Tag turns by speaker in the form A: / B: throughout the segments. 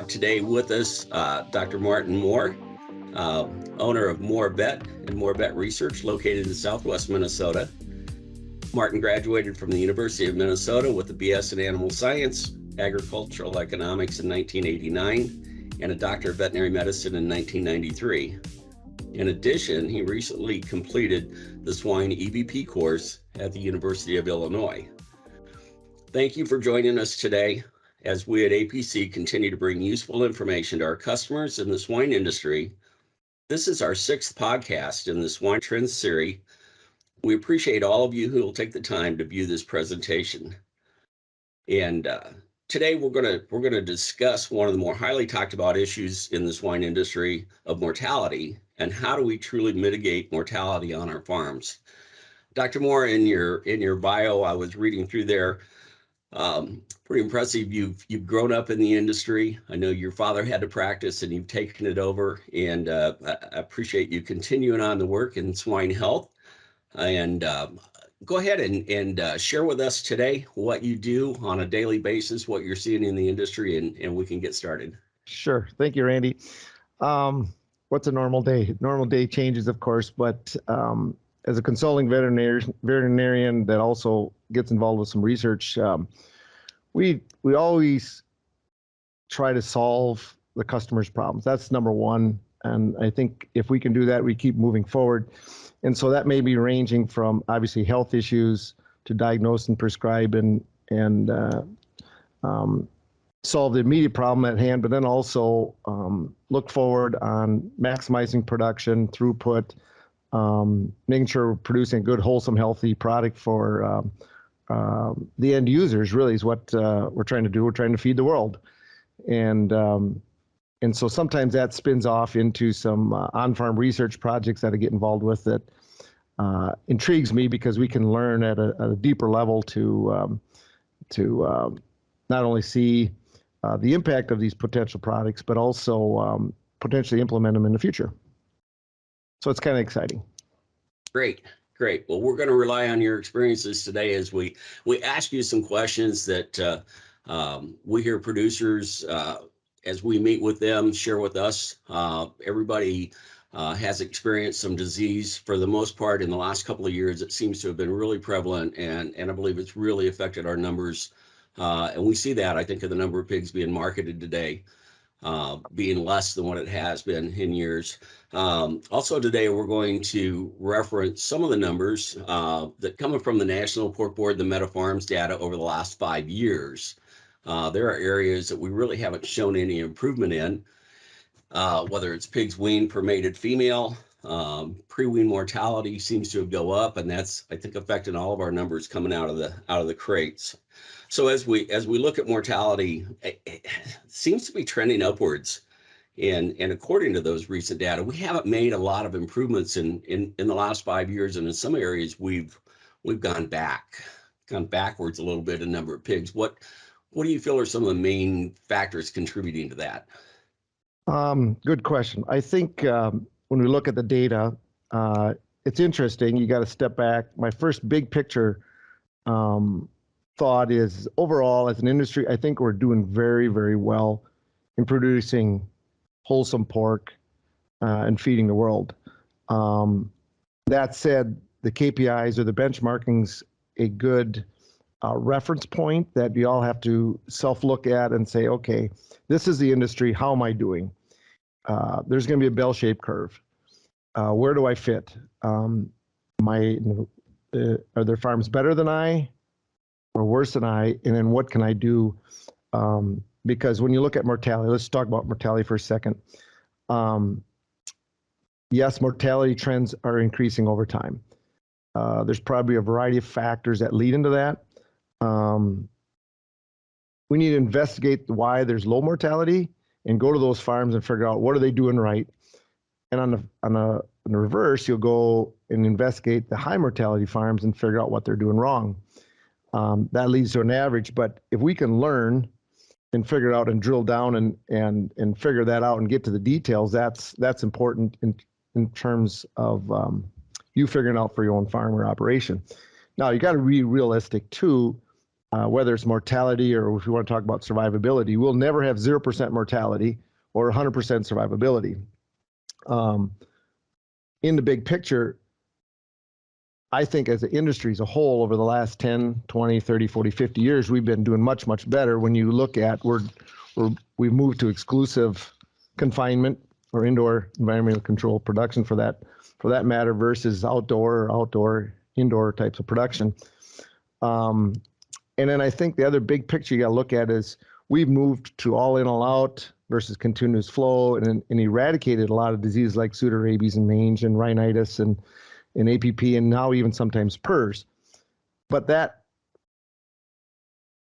A: today with us Dr. Martin Mohr, owner of Mohr Vet and Mohr Vet Research, located in southwest Minnesota. Martin graduated from the University of Minnesota with a BS in Animal Science, Agricultural Economics in 1989, and a Doctor of Veterinary Medicine in 1993. In addition, he recently completed the Swine EVP course at the University of Illinois. Thank you for joining us today as we at APC continue to bring useful information to our customers in the swine industry. This is our 6th podcast in the Swine Trends series. We appreciate all of you who will take the time to view this presentation. And today we're going to discuss one of the more highly talked about issues in the swine industry of mortality, and how do we truly mitigate mortality on our farms. Dr. Mohr, in your bio, I was reading through there. Pretty impressive. You've grown up in the industry. I know your father had to practice and you've taken it over, and I appreciate you continuing on the work in swine health. And go ahead and share with us today what you do on a daily basis, what you're seeing in the industry, and we can get started.
B: Sure. Thank you, Randy. What's a normal day? Normal day changes, of course, but as a consulting veterinarian that also gets involved with some research, we always try to solve the customer's problems. That's number one. And I think if we can do that, we keep moving forward. And so that may be ranging from obviously health issues to diagnose and prescribe and solve the immediate problem at hand, but then also look forward on maximizing production, throughput, making sure we're producing a good, wholesome, healthy product for the end users. Really is what we're trying to do. We're trying to feed the world, and so sometimes that spins off into some on-farm research projects that I get involved with that intrigues me, because we can learn at a deeper level to not only see the impact of these potential products, but also potentially implement them in the future. So it's kind of exciting.
A: Great. Well, we're going to rely on your experiences today as we ask you some questions that we hear producers, as we meet with them, share with us. Everybody has experienced some disease. For the most part, in the last couple of years, it seems to have been really prevalent, and I believe it's really affected our numbers. And we see that, I think, in the number of pigs being marketed today, being less than what it has been in years. Also today, we're going to reference some of the numbers that come from the National Pork Board, the MetaFarms data over the last 5 years. There are areas that we really haven't shown any improvement in, whether it's pigs weaned per mated female. Pre-wean mortality seems to go up, and that's, I think, affecting all of our numbers coming out of the crates. So as we look at mortality, it seems to be trending upwards. And according to those recent data, we haven't made a lot of improvements in the last 5 years, and in some areas we've gone backwards a little bit in number of pigs. What do you feel are some of the main factors contributing to that?
B: Good question. I think when we look at the data, it's interesting. You got to step back. My first big picture thought is, overall, as an industry, I think we're doing very, very well in producing wholesome pork and feeding the world. That said, the KPIs or the benchmarking's a good reference point that we all have to self-look at and say, okay, this is the industry. How am I doing? There's going to be a bell-shaped curve. Where do I fit? Are there farms better than I or worse than I? And then what can I do? Because when you look at mortality, let's talk about mortality for a second. Yes, mortality trends are increasing over time. There's probably a variety of factors that lead into that. We need to investigate why there's low mortality and go to those farms and figure out what are they doing right. And on the reverse, you'll go and investigate the high mortality farms and figure out what they're doing wrong. That leads to an average. But if we can learn and figure out and drill down and figure that out and get to the details, that's important in terms of you figuring out for your own farm or operation. Now, you got to be realistic too. whether it's mortality or if you want to talk about survivability, we'll never have 0% mortality or 100% survivability. In the big picture, I think as an industry as a whole over the last 10, 20, 30, 40, 50 years, we've been doing much, much better. When you look at we've moved to exclusive confinement or indoor environmental control production for that matter versus outdoor, indoor types of production. And then I think the other big picture you got to look at is we've moved to all in, all out versus continuous flow and eradicated a lot of diseases like pseudorabies and mange and rhinitis and APP and now even sometimes PRRS. But that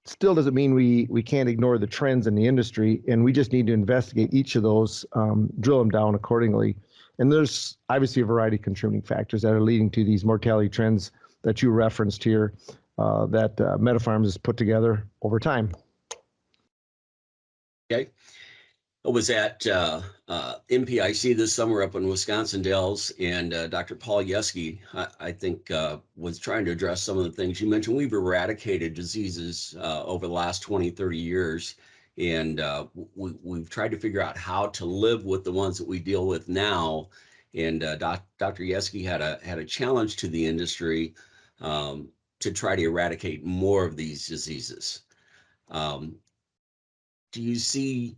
B: still doesn't mean we can't ignore the trends in the industry, and we just need to investigate each of those, drill them down accordingly. And there's obviously a variety of contributing factors that are leading to these mortality trends that you referenced here that MetaPharms has put together over time.
A: Okay. I was at MPIC this summer up in Wisconsin Dells, and Dr. Paul Yeske, I think, was trying to address some of the things you mentioned. We've eradicated diseases over the last 20, 30 years, and we've tried to figure out how to live with the ones that we deal with now. And Dr. Yeske had a challenge to the industry to try to eradicate more of these diseases. Do you see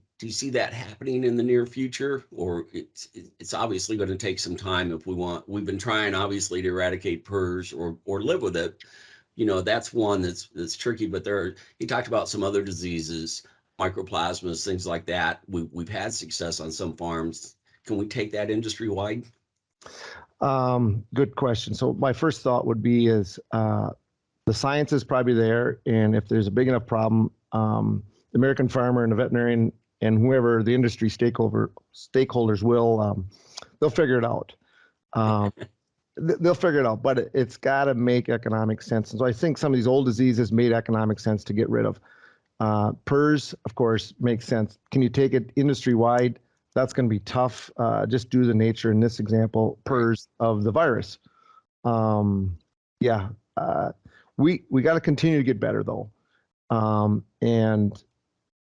A: that happening in the near future, or it's obviously going to take some time if we want? We've been trying obviously to eradicate PRRS or live with it. You know, that's one that's tricky. But he talked about some other diseases, mycoplasmas, things like that. We've had success on some farms. Can we take that industry wide?
B: Good question. So my first thought would be is the science is probably there, and if there's a big enough problem, the American farmer and the veterinarian and whoever the industry stakeholders will, they'll figure it out. They'll figure it out, but it's got to make economic sense. And so I think some of these old diseases made economic sense to get rid of. PRRS, of course, makes sense. Can you take it industry-wide? That's going to be tough, just due to the nature, in this example, PRRS of the virus. We got to continue to get better, though. And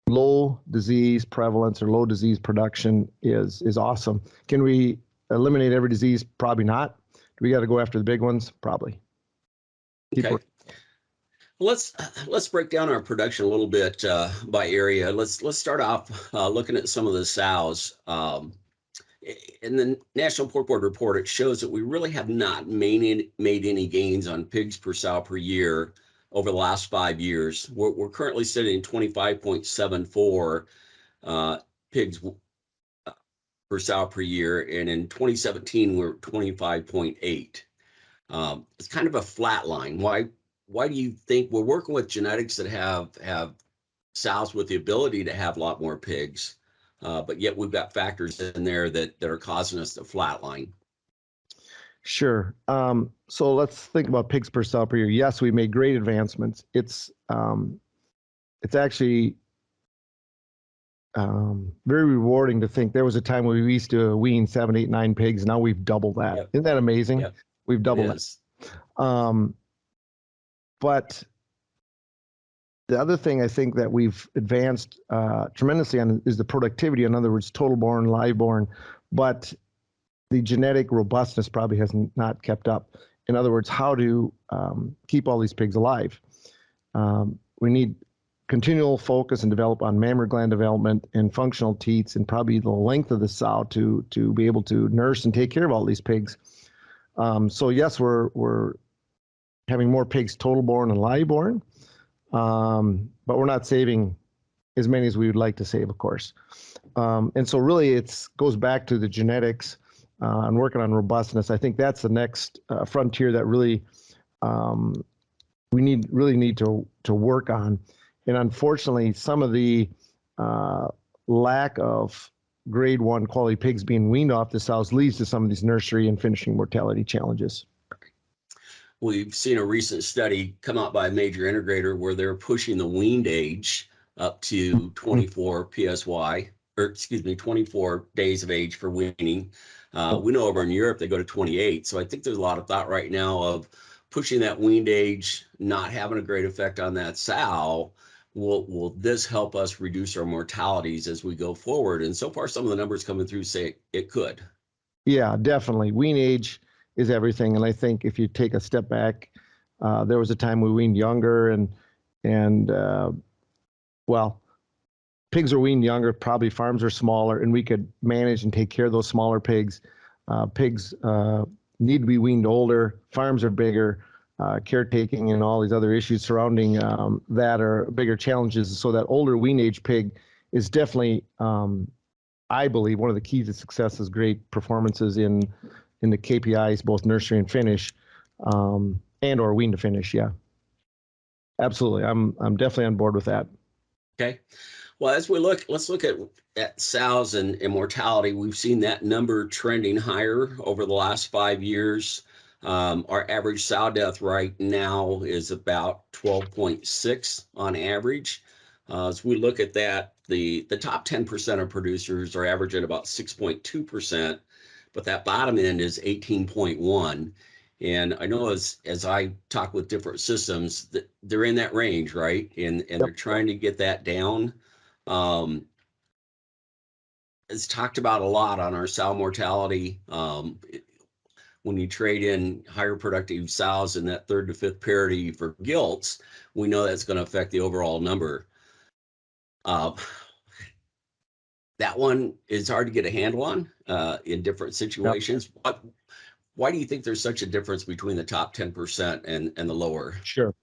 B: low disease prevalence or low disease production is awesome. Can we eliminate every disease? Probably not. Do we got to go after the big ones? Probably.
A: Okay. Let's break down our production a little bit by area. Let's start off looking at some of the sows. In the National Pork Board report, it shows that we really have not made any gains on pigs per sow per year over the last 5 years. We're currently sitting at 25.74 pigs per sow per year, and in 2017 we're 25.8. It's kind of a flat line. Why do you think we're working with genetics that have sows with the ability to have a lot more pigs, but yet we've got factors in there that are causing us to flatline?
B: Sure. So let's think about pigs per sow per year. Yes, we made great advancements. It's actually very rewarding to think there was a time when we used to wean 7, 8, 9 pigs. Now we've doubled that. Yep. Isn't that amazing? Yep. We've doubled it. But the other thing I think that we've advanced tremendously on is the productivity. In other words, total born, live born, but the genetic robustness probably has not kept up. In other words, how to keep all these pigs alive. We need continual focus and develop on mammary gland development and functional teats and probably the length of the sow to be able to nurse and take care of all these pigs. So yes, we're having more pigs total born and live born, but we're not saving as many as we would like to save, of course. And so really it goes back to the genetics and working on robustness. I think that's the next frontier that really we need to work on. And unfortunately, some of the lack of grade 1 quality pigs being weaned off the sows leads to some of these nursery and finishing mortality challenges.
A: We've seen a recent study come out by a major integrator where they're pushing the weaned age up to 24 PSY, or excuse me, 24 days of age for weaning. We know over in Europe they go to 28. So I think there's a lot of thought right now of pushing that weaned age, not having a great effect on that sow, will this help us reduce our mortalities as we go forward? And so far, some of the numbers coming through say it could.
B: Yeah, definitely. Wean age is everything. And I think if you take a step back, there was a time we weaned younger and well, pigs are weaned younger, probably farms are smaller, and we could manage and take care of those smaller pigs. Pigs need to be weaned older, farms are bigger, caretaking and all these other issues surrounding that are bigger challenges. So that older wean age pig is definitely, I believe, one of the keys to success is great performances in the KPIs, both nursery and finish, and or wean to finish. Yeah, absolutely. I'm definitely on board with that.
A: Okay. Well, as let's look at sows and mortality. We've seen that number trending higher over the last 5 years. Our average sow death right now is about 12.6 on average. As we look at that, the top 10% of producers are averaging about 6.2%, but that bottom end is 18.1. And I know as I talk with different systems, that they're in that range, right? And they're trying to get that down. It's talked about a lot on our sow mortality. When you trade in higher productive sows in that third to fifth parity for gilts, we know that's going to affect the overall number. That one is hard to get a handle on in different situations. Yep. Why do you think there's such a difference between the top 10% and the lower?
B: Sure.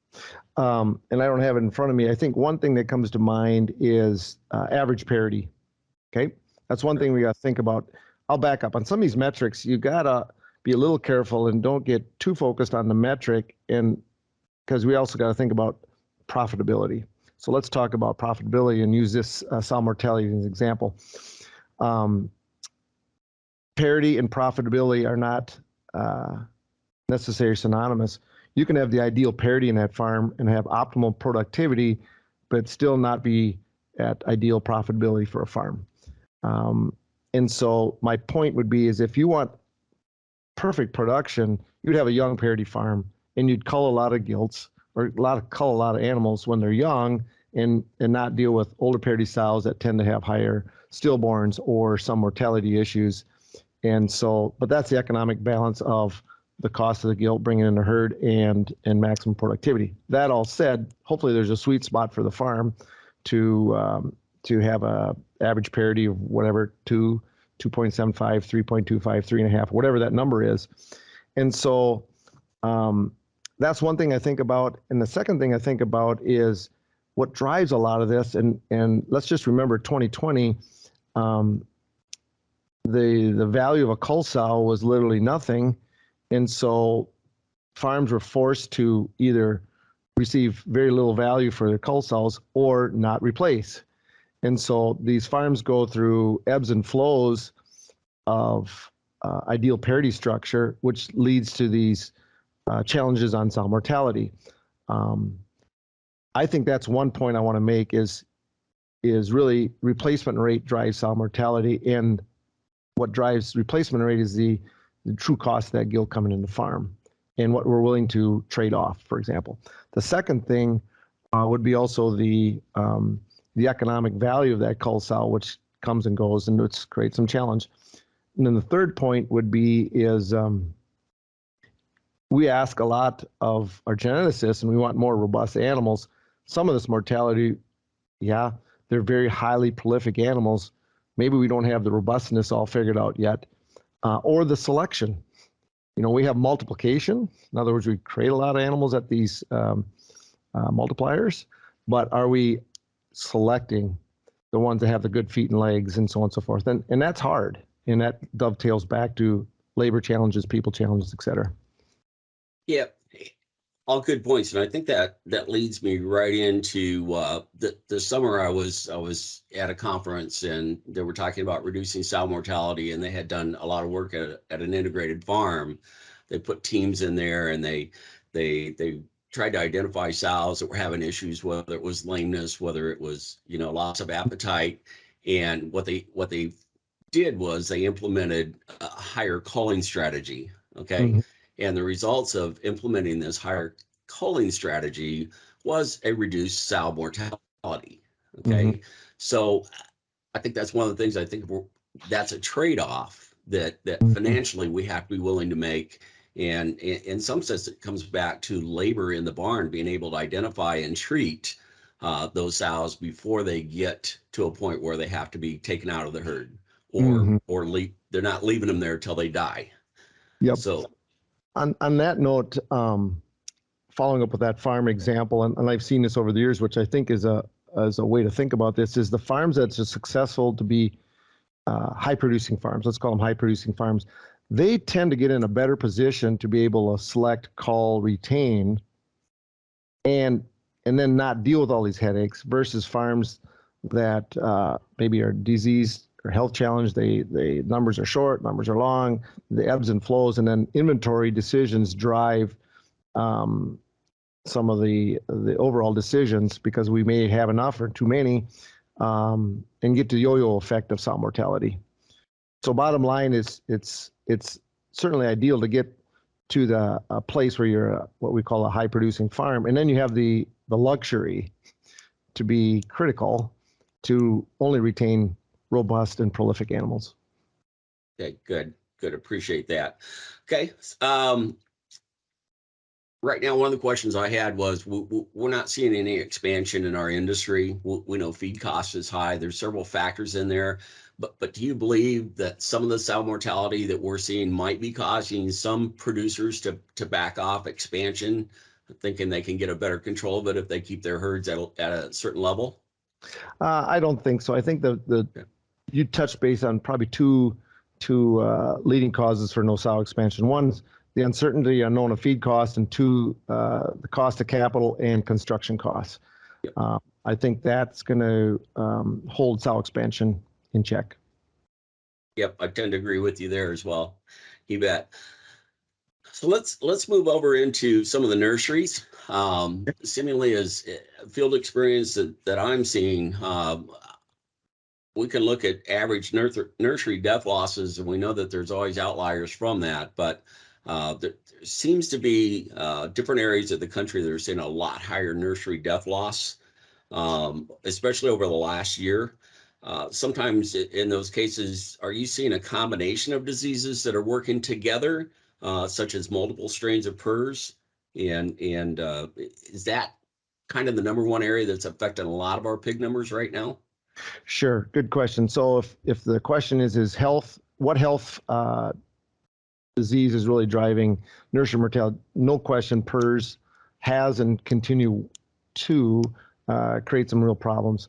B: And I don't have it in front of me. I think one thing that comes to mind is average parity. Okay. That's one thing we got to think about. I'll back up on some of these metrics. You got to be a little careful and don't get too focused on the metric, and because we also got to think about profitability. So let's talk about profitability and use this sow mortality as an example. Parity and profitability are not necessarily synonymous. You can have the ideal parity in that farm and have optimal productivity, but still not be at ideal profitability for a farm. And so my point would be is if you want perfect production, you'd have a young parity farm and you'd cull a lot of gilts or cull a lot of animals when they're young and not deal with older parity sows that tend to have higher stillborns or some mortality issues. And so, but that's the economic balance of the cost of the gilt, bringing in the herd and maximum productivity. That all said, hopefully there's a sweet spot for the farm to have a average parity of whatever 2.75, 3.25, 3.5, whatever that number is. And so that's one thing I think about. And the second thing I think about is what drives a lot of this. And let's just remember 2020, the value of a cull sow was literally nothing. And so farms were forced to either receive very little value for their cull sows or not replace. And so these farms go through ebbs and flows of ideal parity structure, which leads to these challenges on sow mortality. I think that's one point I want to make is really replacement rate drives sow mortality, and what drives replacement rate is the true cost of that gilt coming in the farm and what we're willing to trade off, for example. The second thing would be also the economic value of that cull sow, which comes and goes, and it's creates some challenge. And then the third point would be is we ask a lot of our geneticists, and we want more robust animals. Some of this mortality, yeah, they're very highly prolific animals. Maybe we don't have the robustness all figured out yet, or the selection. You know, we have multiplication. In other words, we create a lot of animals at these multipliers, but are we selecting the ones that have the good feet and legs and so on and so forth? And that's hard. And that dovetails back to labor challenges, people challenges, et cetera.
A: Yeah, all good points. And I think that leads me right into the summer I was at a conference and they were talking about reducing sow mortality, and they had done a lot of work at an integrated farm. They put teams in there and they tried to identify sows that were having issues, whether it was lameness, whether it was, loss of appetite. And what they did was they implemented a higher culling strategy. Okay. Mm-hmm. And the results of implementing this higher culling strategy was a reduced sow mortality. Okay.
B: Mm-hmm.
A: So I think that's one of the things that's a trade-off that
B: Mm-hmm.
A: financially we have to be willing to make. And in some sense, it comes back to labor in the barn, being able to identify and treat those sows before they get to a point where they have to be taken out of the herd,
B: Mm-hmm.
A: or they're not leaving them there till they die.
B: Yep.
A: So
B: On that note, following up with that farm example, and I've seen this over the years, which I think is a way to think about this, is the farms that's successful to be high producing farms. Let's call them high producing farms. They tend to get in a better position to be able to select, call, retain, and then not deal with all these headaches versus farms that maybe are diseased or health challenged. They numbers are short, numbers are long, the ebbs and flows, and then inventory decisions drive some of the overall decisions because we may have enough or too many, and get the yo-yo effect of sow mortality. So bottom line is it's certainly ideal to get to the place where you're what we call a high producing farm, and then you have the luxury to be critical to only retain robust and prolific animals.
A: okay, good, appreciate that. Okay. Right now, one of the questions I had was we're not seeing any expansion in our industry. We know feed cost is high. There's several factors in there, but do you believe that some of the sow mortality that we're seeing might be causing some producers to back off expansion, thinking they can get a better control of it if they keep their herds at a certain level?
B: I don't think so. I think the
A: Okay.
B: you touched base on probably two leading causes for no sow expansion. One's the uncertainty unknown of feed costs, and two, the cost of capital and construction costs.
A: Yep.
B: I think that's going to hold sow expansion in check.
A: Yep, I tend to agree with you there as well. You bet. So let's move over into some of the nurseries. Seemingly, as field experience that I'm seeing, we can look at average nursery death losses, and we know that there's always outliers from that. But there seems to be different areas of the country that are seeing a lot higher nursery death loss, especially over the last year. Sometimes in those cases, are you seeing a combination of diseases that are working together, such as multiple strains of PRRS? And is that kind of the number one area that's affecting a lot of our pig numbers right now?
B: Sure, good question. So if the question is health, what health disease is really driving nursery mortality? No question, PRRS has and continue to create some real problems.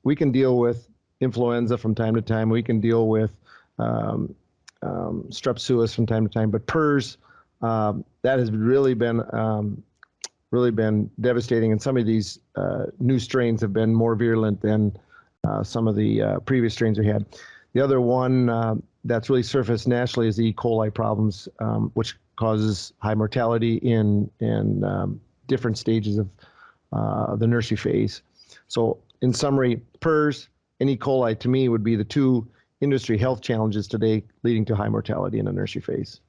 B: We can deal with influenza from time to time. We can deal with strep suis from time to time, but PRRS, that has really been devastating. And some of these new strains have been more virulent than some of the previous strains we had. The other one that's really surfaced nationally is the E. coli problems, which causes high mortality in different stages of the nursery phase. So in summary, PRRS and E. coli to me would be the two industry health challenges today leading to high mortality in the nursery phase.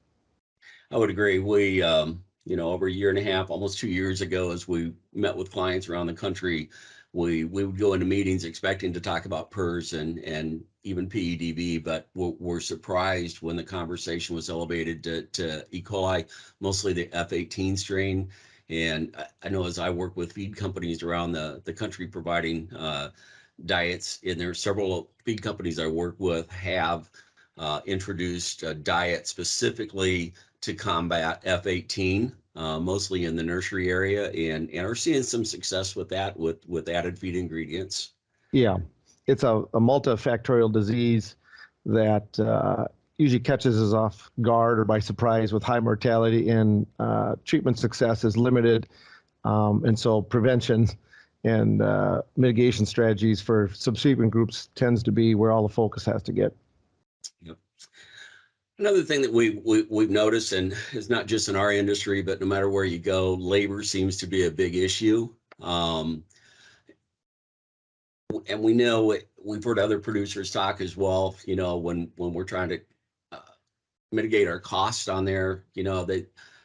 A: I would agree. We, over a year and a half, almost 2 years ago, as we met with clients around the country, we would go into meetings expecting to talk about PRRS and even PEDV, but we're surprised when the conversation was elevated to E. coli, mostly the F18 strain. And I know as I work with feed companies around the country providing diets, and there are several feed companies I work with have introduced a diet specifically to combat F18, mostly in the nursery area, and are seeing some success with that with added feed ingredients.
B: Yeah, it's a multifactorial disease that usually catches us off guard or by surprise with high mortality, and treatment success is limited. And so prevention and mitigation strategies for subsequent groups tends to be where all the focus has to get.
A: Yep. Another thing that we've noticed, and it's not just in our industry, but no matter where you go, labor seems to be a big issue. And we know we've heard other producers talk as well. When we're trying to mitigate our costs on there.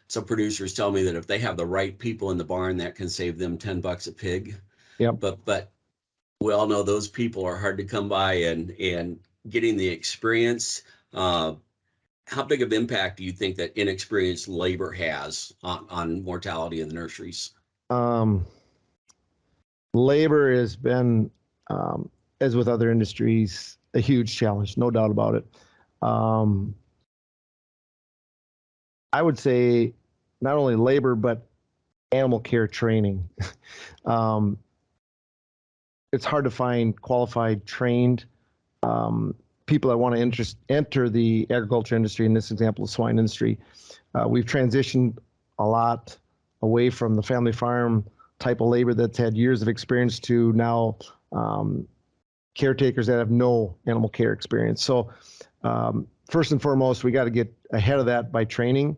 A: Some producers tell me that if they have the right people in the barn, that can save them $10 a pig.
B: Yep.
A: But we all know those people are hard to come by, and getting the experience. How big of impact do you think that inexperienced labor has on mortality in the nurseries?
B: Labor has been, as with other industries, a huge challenge, no doubt about it. I would say not only labor, but animal care training. It's hard to find qualified, trained people that want to enter the agriculture industry, in this example, the swine industry. We've transitioned a lot away from the family farm type of labor that's had years of experience to now caretakers that have no animal care experience. So first and foremost, we got to get ahead of that by training,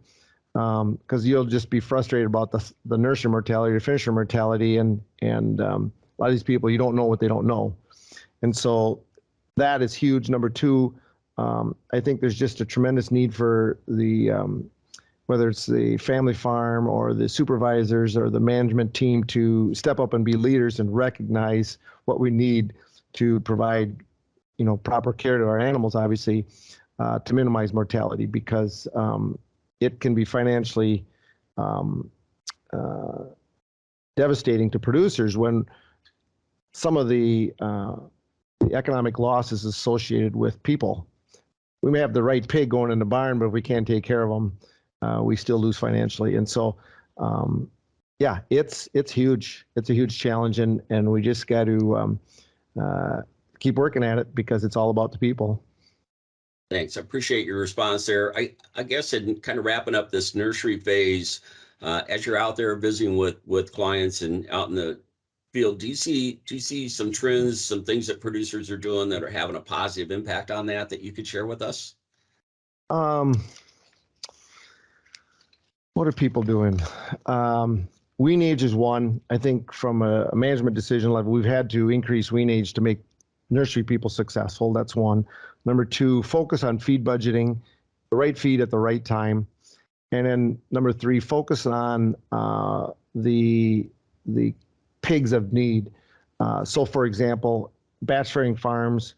B: because you'll just be frustrated about the nursery mortality or finisher mortality, and a lot of these people, you don't know what they don't know. And so that is huge. Number two, I think there's just a tremendous need for the whether it's the family farm or the supervisors or the management team to step up and be leaders and recognize what we need to provide, proper care to our animals, obviously, to minimize mortality, because it can be financially devastating to producers when some of the economic losses associated with people. We may have the right pig going in the barn, but if we can't take care of them, we still lose financially. And so, yeah, it's huge. It's a huge challenge, and we just got to keep working at it, because it's all about the people.
A: Thanks. I appreciate your response there. I guess in kind of wrapping up this nursery phase, as you're out there visiting with clients and out in the field, do you see some trends, some things that producers are doing that are having a positive impact on that you could share with us?
B: What are people doing? Wean age is one. I think from a management decision level, we've had to increase wean age to make nursery people successful. That's one. Number two, focus on feed budgeting, the right feed at the right time. And then number three, focus on the pigs of need. So for example, batch rearing farms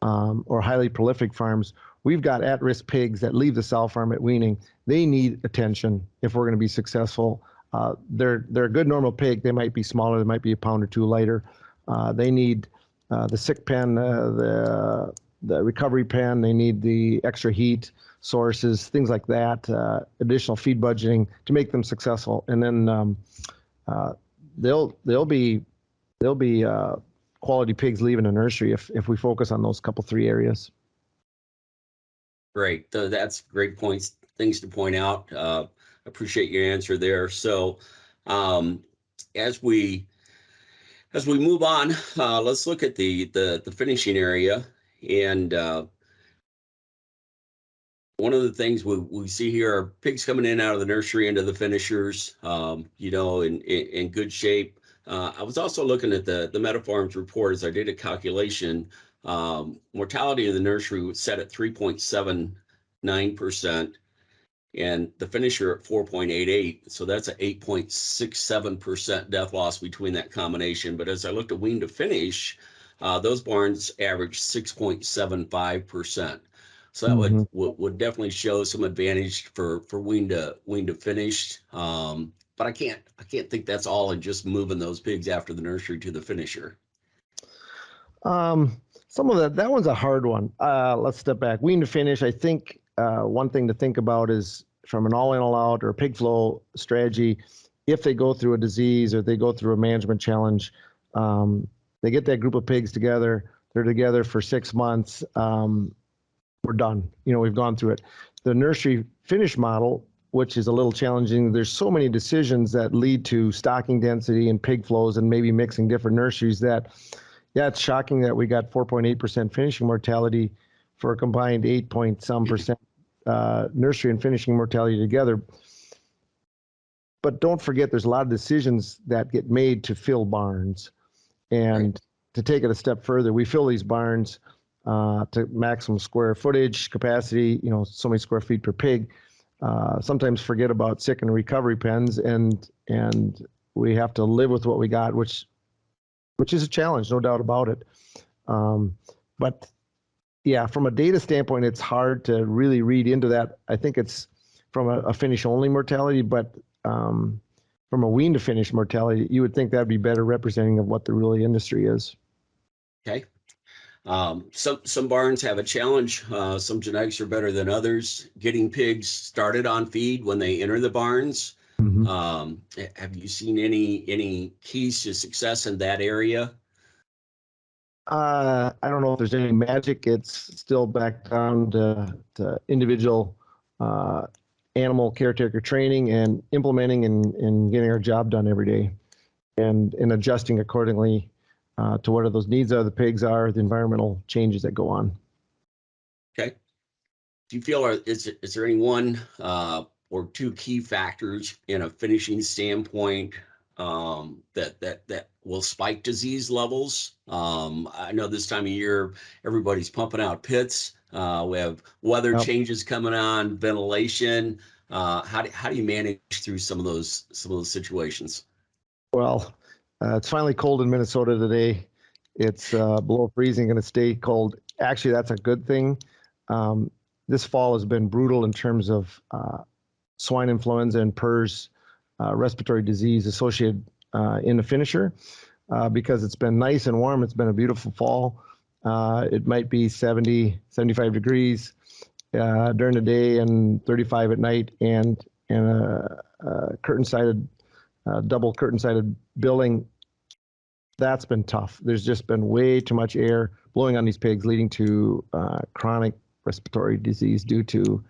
B: or highly prolific farms, we've got at-risk pigs that leave the sow farm at weaning. They need attention if we're going to be successful. They're a good normal pig. They might be smaller. They might be a pound or two lighter. They need the sick pen, the recovery pen. They need the extra heat sources, things like that. Additional feed budgeting to make them successful, and then they'll be quality pigs leaving a nursery if we focus on those three areas.
A: Great. That's great points, things to point out. Appreciate your answer there. So as we move on, let's look at the finishing area. And one of the things we see here are pigs coming in out of the nursery into the finishers, in good shape. I was also looking at the MetaFarms report as I did a calculation. Mortality in the nursery was set at 3.79%, and the finisher at 4.88. So that's an 8.67% death loss between that combination. But as I looked at wean to finish, those barns averaged 6.75%. So that would definitely show some advantage for wean to finish. But I can't think that's all in just moving those pigs after the nursery to the finisher.
B: Some of that one's a hard one. Let's step back. Wean to finish, I think one thing to think about is from an all in, all out or pig flow strategy, if they go through a disease or they go through a management challenge, they get that group of pigs together, they're together for 6 months, we're done. We've gone through it. The nursery finish model, which is a little challenging, there's so many decisions that lead to stocking density and pig flows and maybe mixing different nurseries that, yeah, it's shocking that we got 4.8% finishing mortality for a combined 8-point-some% nursery and finishing mortality together. But don't forget, there's a lot of decisions that get made to fill barns. And to take it a step further, we fill these barns to maximum square footage capacity, so many square feet per pig. Sometimes forget about sick and recovery pens, and we have to live with what we got, which is a challenge, no doubt about it. But yeah, from a data standpoint, it's hard to really read into that. I think it's from a finish only mortality, but from a wean to finish mortality, you would think that'd be better representing of what the really industry is.
A: Okay. Some barns have a challenge. Some genetics are better than others. Getting pigs started on feed when they enter the barns.
B: Mm-hmm.
A: Have you seen any keys to success in that area?
B: I don't know if there's any magic. It's still back down to individual animal caretaker training and implementing and getting our job done every day, and adjusting accordingly to what those needs are, the pigs are, the environmental changes that go on.
A: Okay. Do you feel is there any one or two key factors in a finishing standpoint that will spike disease levels? I know this time of year everybody's pumping out pits. We have weather
B: Yep.
A: changes coming on, ventilation. How do you manage through some of those situations?
B: Well, it's finally cold in Minnesota today. It's below freezing, going to stay cold. Actually, that's a good thing. This fall has been brutal in terms of swine influenza and PRRS, respiratory disease associated in the finisher, because it's been nice and warm. It's been a beautiful fall. It might be 70, 75 degrees during the day and 35 at night, and a curtain-sided, double curtain-sided building. That's been tough. There's just been way too much air blowing on these pigs, leading to chronic respiratory disease due to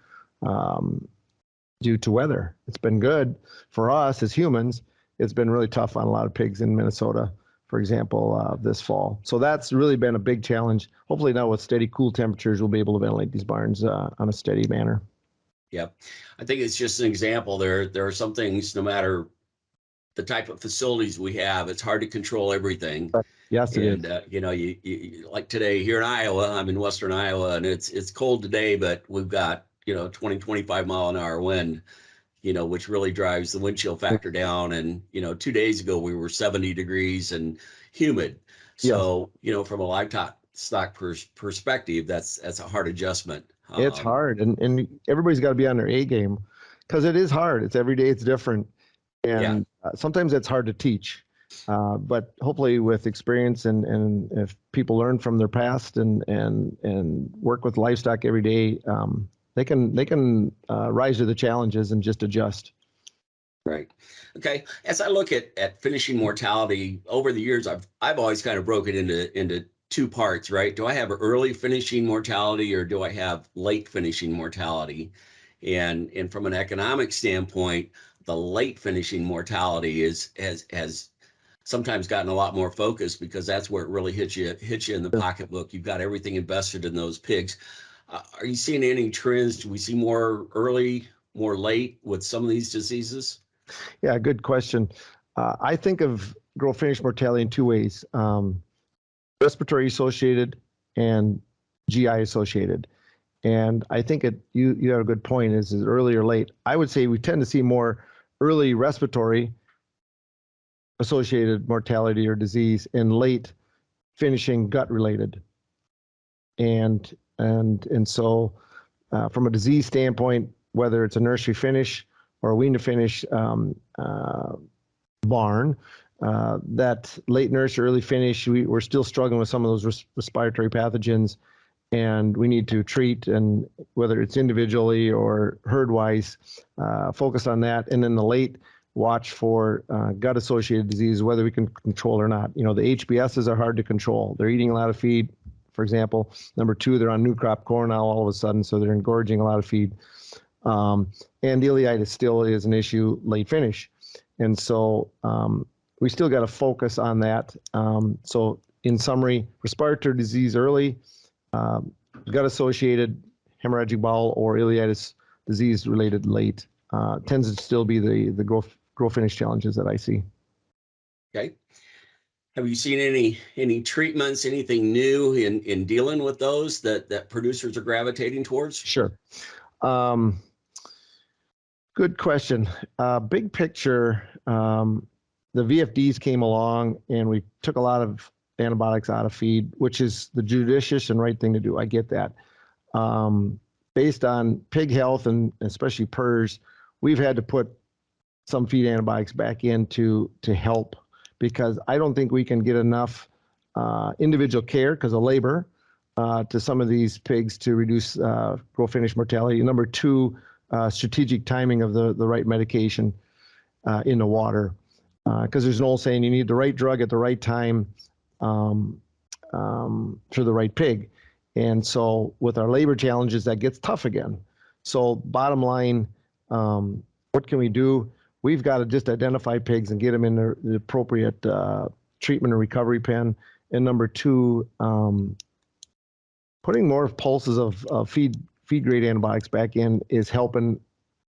B: weather. It's been good for us as humans. It's been really tough on a lot of pigs in Minnesota, for example, this fall. So that's really been a big challenge. Hopefully now with steady, cool temperatures, we'll be able to ventilate these barns on a steady manner.
A: Yep. I think it's just an example. There are some things, no matter the type of facilities we have, it's hard to control everything.
B: Yes, it is.
A: And you like today here in Iowa, I'm in Western Iowa, and it's cold today, but we've got 20, 25 mile an hour wind, which really drives the wind chill factor down. And 2 days ago we were 70 degrees and humid.
B: Yes,
A: So from a livestock perspective, that's a hard adjustment.
B: it's hard, and everybody's got to be on their A game, because it is hard. It's every day, it's different,
A: Yeah.
B: and sometimes it's hard to teach. But hopefully, with experience and if people learn from their past and work with livestock every day, they can rise to the challenges and just adjust.
A: Right. Okay. As I look at finishing mortality over the years, I've always kind of broken into two parts, right? Do I have early finishing mortality or do I have late finishing mortality? And from an economic standpoint, the late finishing mortality has sometimes gotten a lot more focus, because that's where it really hits you in the pocketbook. You've got everything invested in those pigs. Are you seeing any trends? Do we see more early, more late with some of these diseases?
B: Yeah, good question. I think of grow finish mortality in two ways: respiratory associated and GI associated. And I think you have a good point. Is it early or late? I would say we tend to see more early respiratory associated mortality or disease, and late finishing gut related. And so from a disease standpoint, whether it's a nursery finish or a wean to finish barn, that late nursery, early finish, we're still struggling with some of those respiratory pathogens, and we need to treat, and whether it's individually or herd-wise, focus on that. And then the late, watch for gut-associated disease, whether we can control or not. The HBSs are hard to control. They're eating a lot of feed, for example. Number two, they're on new crop corn now all of a sudden, so they're engorging a lot of feed. And ileitis still is an issue late finish. And so we still got to focus on that. So in summary, respiratory disease early, gut-associated hemorrhagic bowel or ileitis disease related late, tends to still be the grow finish challenges that I see.
A: Okay. Have you seen any treatments, anything new in dealing with those that producers are gravitating towards?
B: Sure. Um, Good question. Big picture, the VFDs came along and we took a lot of antibiotics out of feed, which is the judicious and right thing to do. I get that. Based on pig health and especially PRRS, we've had to put some feed antibiotics back in to help, because I don't think we can get enough individual care because of labor to some of these pigs to reduce grow finish mortality. Number two, strategic timing of the right medication in the water, because there's an old saying, you need the right drug at the right time for the right pig. And so with our labor challenges, that gets tough again. So bottom line, what can we do? We've got to just identify pigs and get them in the appropriate treatment and recovery pen. And number two, putting more pulses of feed grade antibiotics back in is helping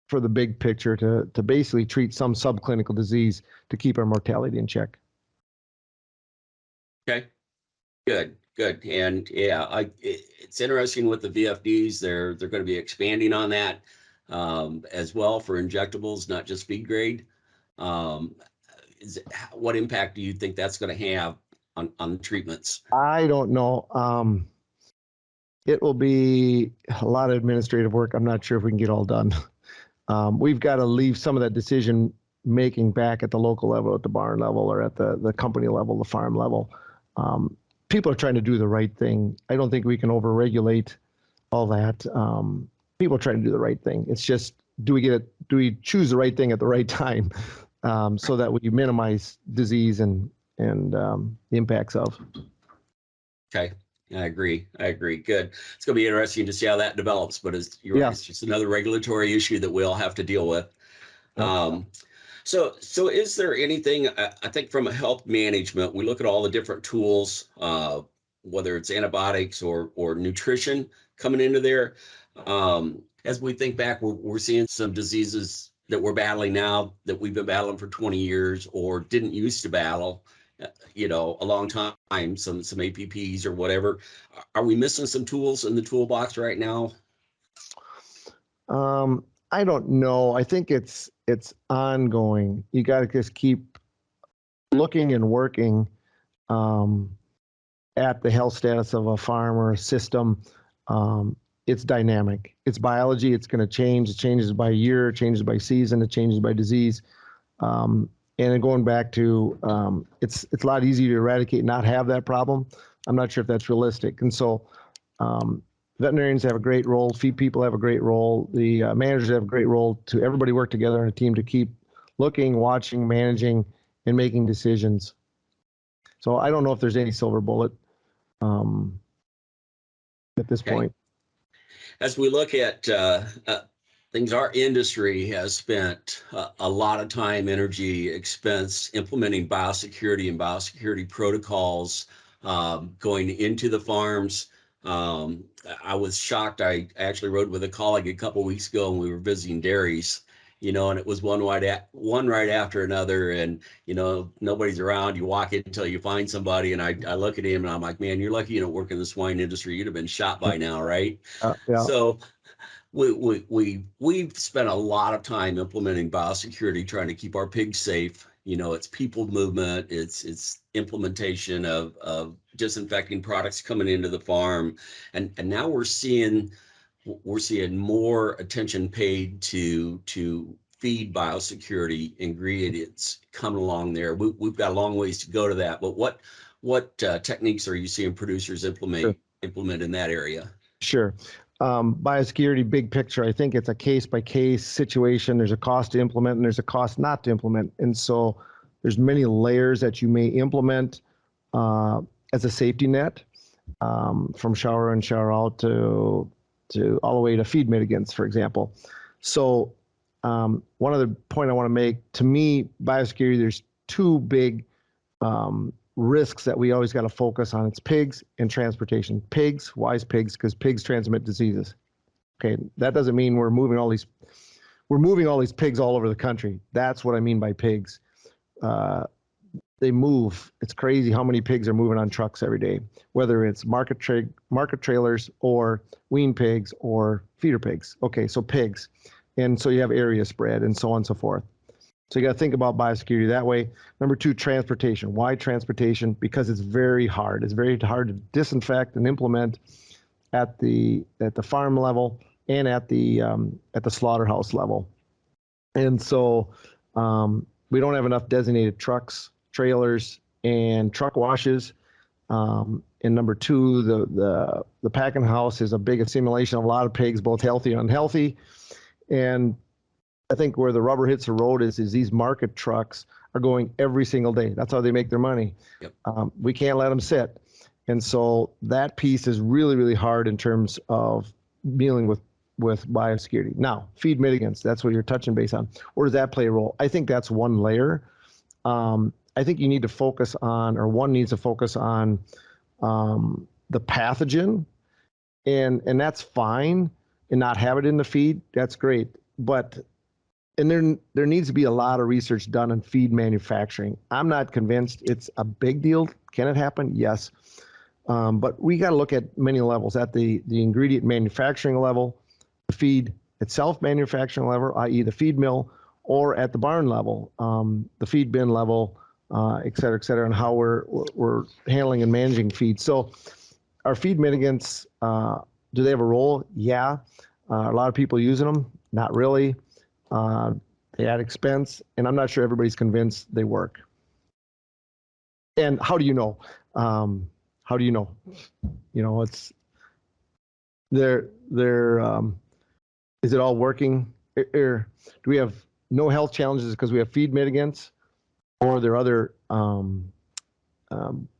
B: for the big picture to basically treat some subclinical disease to keep our mortality in check.
A: Okay, good. And yeah, it's interesting with the VFDs. They're going to be expanding on that as well for injectables, not just feed grade. What impact do you think that's going to have on treatments?
B: I don't know. It will be a lot of administrative work. I'm not sure if we can get all done. We've got to leave some of that decision making back at the local level, at the barn level, or at the company level, the farm level. People are trying to do the right thing. I don't think we can overregulate all that. People are trying to do the right thing. It's just, do we choose the right thing at the right time so that we minimize disease and the impacts of.
A: Okay. I agree. Good. It's going to be interesting to see how that develops, but you're right, it's just another regulatory issue that we all have to deal with. So is there anything, I think from a health management, we look at all the different tools, whether it's antibiotics or nutrition coming into there. As we think back, we're seeing some diseases that we're battling now that we've been battling for 20 years or didn't used to battle, a long time, some APPs or whatever. Are we missing some tools in the toolbox right now?
B: I don't know. I think it's ongoing. You got to just keep looking and working at the health status of a farm or a system. It's dynamic. It's biology. It's going to change. It changes by year. It changes by season. It changes by disease. And then going back to, it's a lot easier to eradicate and not have that problem. I'm not sure if that's realistic. And so veterinarians have a great role. Feed people have a great role. The managers have a great role to everybody work together in a team to keep looking, watching, managing, and making decisions. So I don't know if there's any silver bullet at this point.
A: As we look at things, our industry has spent a lot of time, energy, expense implementing biosecurity and biosecurity protocols going into the farms. I was shocked. I actually rode with a colleague a couple of weeks ago and we were visiting dairies, and it was one right after another, and nobody's around. You walk in until you find somebody, and I look at him and I'm like, man, you're lucky you don't work in the swine industry. You'd have been shot by now, right?
B: Yeah.
A: So we've spent a lot of time implementing biosecurity, trying to keep our pigs safe. It's people movement, it's implementation of disinfecting products coming into the farm, and now we're seeing more attention paid to feed biosecurity ingredients coming along there. We've got a long ways to go to that, but what techniques are you seeing producers implement in that area?
B: Sure. Biosecurity, big picture, I think it's a case-by-case situation. There's a cost to implement and there's a cost not to implement. And so there's many layers that you may implement as a safety net, from shower in, shower out to all the way to feed mitigants, for example. So one other point I want to make, to me, biosecurity, there's two big risks that we always got to focus on. It's pigs and transportation. Pigs, why is pigs? Because pigs transmit diseases. Okay, that doesn't mean we're moving all these pigs all over the country. That's what I mean by pigs. they move. It's crazy how many pigs are moving on trucks every day, whether it's market trailers or wean pigs or feeder pigs. Okay, so pigs. And so you have area spread and so on and so forth. So you got to think about biosecurity that way. Number two, transportation. Why transportation? Because it's very hard. It's very hard to disinfect and implement at the farm level and at the slaughterhouse level. And so we don't have enough designated trucks, trailers, and truck washes. And number two, the packing house is a big assimilation of a lot of pigs, both healthy and unhealthy. And I think where the rubber hits the road is these market trucks are going every single day. That's how they make their money.
A: Yep.
B: We can't let them sit. And so that piece is really, really hard in terms of dealing with biosecurity. Now, feed mitigants, that's what you're touching base on. Where does that play a role? I think that's one layer. I think you need to focus on, or one needs to focus on the pathogen, and that's fine, and not have it in the feed. That's great. But there needs to be a lot of research done on feed manufacturing. I'm not convinced it's a big deal. Can it happen? Yes. But we got to look at many levels, at the ingredient manufacturing level, the feed itself manufacturing level, i.e. the feed mill, or at the barn level, the feed bin level, et cetera, and how we're handling and managing feed. So our feed mitigants, do they have a role? Yeah. A lot of people using them? Not really. They add expense, and I'm not sure everybody's convinced they work. And how do you know? How do you know? You know, it's they're is it all working? Or do we have no health challenges because we have feed mitigants, or are there other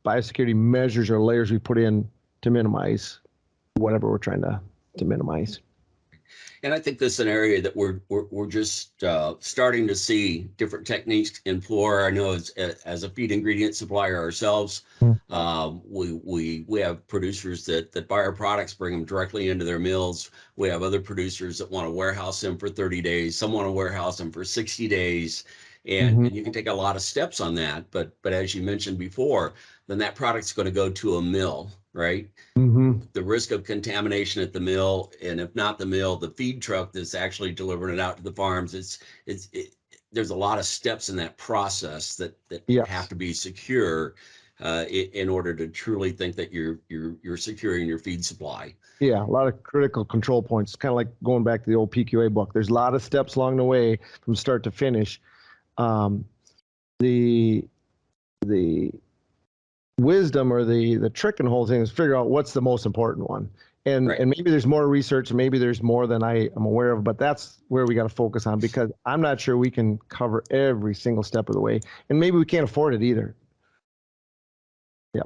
B: biosecurity measures or layers we put in to minimize whatever we're trying to minimize?
A: And I think this is an area that we're just starting to see different techniques employ. I know as a feed ingredient supplier ourselves, we have producers that buy our products, bring them directly into their mills. We have other producers that want to warehouse them for 30 days. Some want to warehouse them for 60 days. And you can take a lot of steps on that. But as you mentioned before, then that product's going to go to a mill, right? The risk of contamination at the mill, and if not the mill, the feed truck that's actually delivering it out to the farms, there's a lot of steps in that process that
B: Yes.
A: have to be secure in order to truly think that you're securing your feed supply.
B: Yeah, a lot of critical control points, kind of like going back to the old PQA book. There's a lot of steps along the way from start to finish. The wisdom or the trick in the whole thing is figure out what's the most important one. And
A: Right.
B: and maybe there's more research, and maybe there's more than I am aware of, but that's where we got to focus on, because I'm not sure we can cover every single step of the way, and maybe we can't afford it either. Yeah.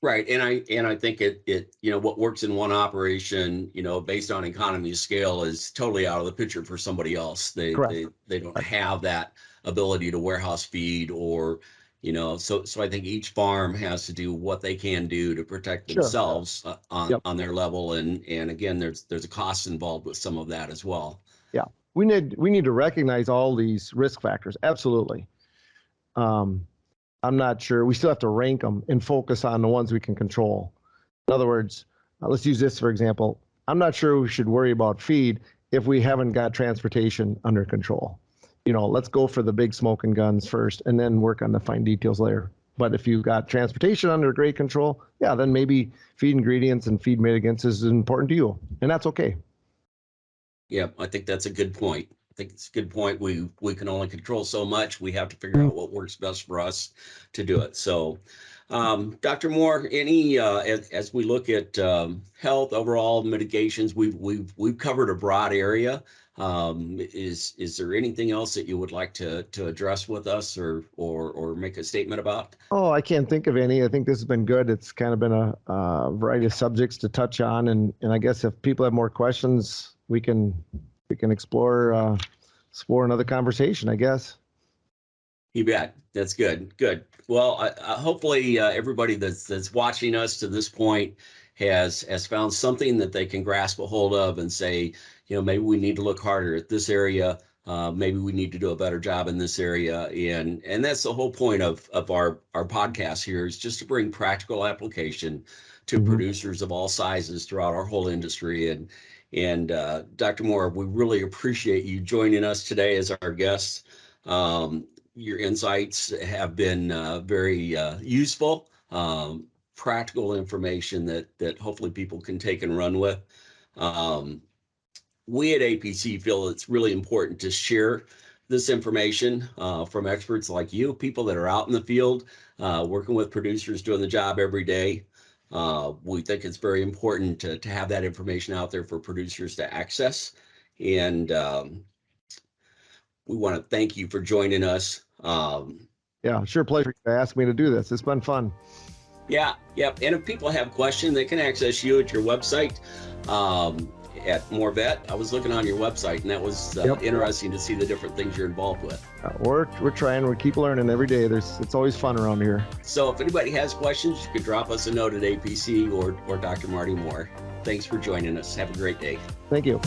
A: Right. And I think it what works in one operation, based on economy of scale is totally out of the picture for somebody else. They don't have that ability to warehouse feed, or so I think each farm has to do what they can do to protect themselves on their level, and again there's a cost involved with some of that as well.
B: Yeah. We need to recognize all these risk factors. Absolutely. I'm not sure. We still have to rank them and focus on the ones we can control. In other words, let's use this for example. I'm not sure we should worry about feed if we haven't got transportation under control. Let's go for the big smoking guns first and then work on the fine details later. But if you've got transportation under great control, yeah, then maybe feed ingredients and feed mitigants is important to you, and that's okay.
A: Yeah, I think that's a good point. I think it's a good point. We can only control so much. We have to figure out what works best for us to do it. So, Dr. Mohr, any as we look at health overall mitigations, we've covered a broad area. Is there anything else that you would like to address with us, or make a statement about?
B: Oh, I can't think of any. I think this has been good. It's kind of been a variety of subjects to touch on, and I guess if people have more questions, we can explore another conversation, I guess.
A: You bet. That's good. Good. Well, hopefully everybody that's watching us to this point has found something that they can grasp a hold of and say, maybe we need to look harder at this area. maybe we need to do a better job in this area. And that's the whole point of our podcast here, is just to bring practical application to producers of all sizes throughout our whole industry. And Dr. Mohr, we really appreciate you joining us today as our guest. Your insights have been very useful, practical information that hopefully people can take and run with. We at APC feel it's really important to share this information from experts like you, people that are out in the field, working with producers, doing the job every day. We think it's very important to have that information out there for producers to access. And we want to thank you for joining us.
B: Yeah, sure, pleasure to ask me to do this. It's been fun.
A: Yeah. And if people have questions, they can access you at your website. At Mohr Vet. I was looking on your website, and that was interesting to see the different things you're involved with.
B: We're trying. We keep learning every day. It's always fun around here.
A: So if anybody has questions, you could drop us a note at APC or Dr. Marty Mohr. Thanks for joining us. Have a great day.
B: Thank you.